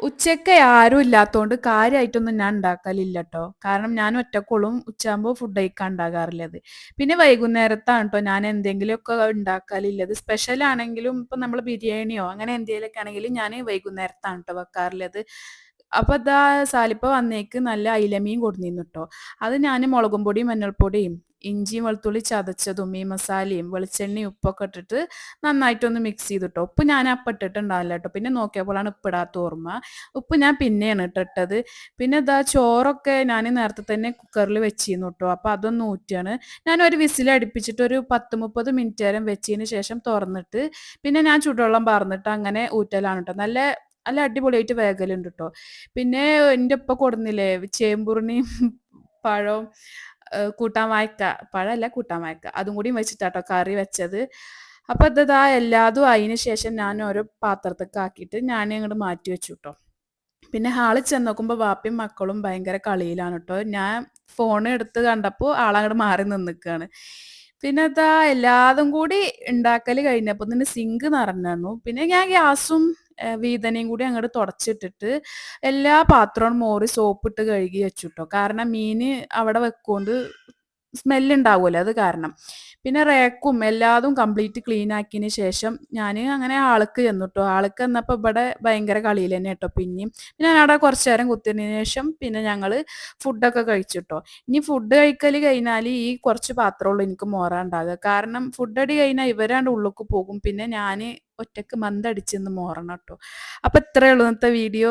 ഉച്ചയ്ക്ക് ആരും ഇല്ലാത്തോണ്ട് കാര്യമായിട്ടൊന്നും ഞാൻ ഉണ്ടാക്കലില്ല ട്ടോ. കാരണം ഞാൻ ഒറ്റക്കുള്ളും ഉച്ചയാകുമ്പോൾ ഫുഡ് കഴിക്കാൻ ഉണ്ടാകാറുള്ളത്. പിന്നെ വൈകുന്നേരത്താണ് ട്ടോ ഞാൻ എന്തെങ്കിലുമൊക്കെ ഉണ്ടാക്കലുള്ളത്. സ്പെഷ്യൽ ആണെങ്കിലും ഇപ്പം നമ്മൾ ബിരിയാണിയോ അങ്ങനെ എന്തെങ്കിലുമൊക്കെ ആണെങ്കിലും ഞാൻ വൈകുന്നേരത്താണ് ട്ടോ വെക്കാറുള്ളത്. അപ്പോൾ ഇതാ സാലിപ്പ വന്നേക്ക് നല്ല അയിലമീൻ കൊടുന്നിരുന്നു ട്ടോ. അത് ഞാൻ മുളകും പൊടിയും മഞ്ഞൾപ്പൊടിയും ഇഞ്ചിയും വെളുത്തുള്ളി ചതച്ചതും മീൻ മസാലയും വെളിച്ചെണ്ണയും ഉപ്പൊക്കെ ഇട്ടിട്ട് നന്നായിട്ടൊന്ന് മിക്സ് ചെയ്തിട്ടോ. ഉപ്പ് ഞാൻ അപ്പം ഇട്ടിട്ടുണ്ടാവില്ല കേട്ടോ. പിന്നെ നോക്കിയപ്പോഴാണ് ഉപ്പിടാത്ത ഓർമ്മ. ഉപ്പ് ഞാൻ പിന്നെയാണ് ഇട്ടിട്ടത്. പിന്നെ ഇതാ ചോറൊക്കെ ഞാൻ നേരത്തെ തന്നെ കുക്കറിൽ വെച്ചിരുന്നു കേട്ടോ. അപ്പോൾ അതൊന്ന് ഊറ്റുകയാണ്. ഞാനൊരു വിസിൽ അടുപ്പിച്ചിട്ട് ഒരു 10-30 മിനിറ്റ് നേരം വെച്ചതിന് ശേഷം തുറന്നിട്ട് പിന്നെ ഞാൻ ചൂടുവെള്ളം പാർന്നിട്ട് അങ്ങനെ ഊറ്റലാണ് കേട്ടോ. നല്ല നല്ല അടിപൊളിയായിട്ട് വേകലുണ്ട് കേട്ടോ. പിന്നെ എൻ്റെ ഉപ്പ കൊടുന്നില്ലേ ചേമ്പുറിനെയും പഴവും കൂട്ടാൻ വായ്ക്ക, പഴമല്ല കൂട്ടാൻ വായ്ക്ക, അതും കൂടി വെച്ചിട്ടാട്ടോ കറി വെച്ചത്. അപ്പൊ ഇതാ എല്ലാതും അതിന് ശേഷം ഞാൻ ഓരോ പാത്രത്തൊക്കെ ആക്കിയിട്ട് ഞാൻ അങ്ങോട്ട് മാറ്റി വെച്ചു കേട്ടോ. പിന്നെ ഹാളിൽ ചെന്ന് നോക്കുമ്പോൾ വാപ്പയും മക്കളും ഭയങ്കര കളിയിലാണ് കേട്ടോ. ഞാൻ ഫോൺ എടുത്ത് കണ്ടപ്പോൾ ആളങ്ങോട്ട് മാറി നിന്നിക്കാണ്. പിന്നെ ഇതാ എല്ലാതും കൂടി ഉണ്ടാക്കൽ കഴിഞ്ഞപ്പോൾ തന്നെ സിങ്ക് നിറഞ്ഞു. പിന്നെ ഞാൻ ഗ്യാസും വീതനയും കൂടി അങ്ങോട്ട് തുടച്ചിട്ടിട്ട് എല്ലാ പാത്രവും മോറി സോപ്പിട്ട് കഴുകി വെച്ചു കേട്ടോ. കാരണം മീൻ അവിടെ വെക്കൊണ്ട് സ്മെല്ല് ഉണ്ടാവുമല്ലോ, അത് കാരണം. പിന്നെ റേക്കും എല്ലാതും കംപ്ലീറ്റ് ക്ലീൻ ആക്കിയതിന് ശേഷം ഞാൻ അങ്ങനെ ആൾക്ക് ചെന്നു കേട്ടോ. ആൾക്ക് എന്നപ്പോൾ ഇവിടെ ഭയങ്കര കളിയിൽ തന്നെ കേട്ടോ. പിന്നെയും പിന്നെ ഞാൻ അവിടെ കുറച്ച് നേരം കുത്തിയതിന് ശേഷം പിന്നെ ഞങ്ങൾ ഫുഡൊക്കെ കഴിച്ചു കേട്ടോ. ഇനി ഫുഡ് കഴിക്കൽ കഴിഞ്ഞാൽ ഈ കുറച്ച് പാത്രമുള്ളൂ എനിക്ക് മോറാണ്ടാകുക. കാരണം ഫുഡ് അടി കഴിഞ്ഞാൽ ഇവരാണ്ട് ഉള്ളിലേക്ക് പോകും. പിന്നെ ഞാൻ ഒറ്റക്ക് മന്തടിച്ചെന്ന് മോറണം കേട്ടോ. അപ്പം ഇത്രയേ ഉള്ളൂ ഇന്നത്തെ വീഡിയോ.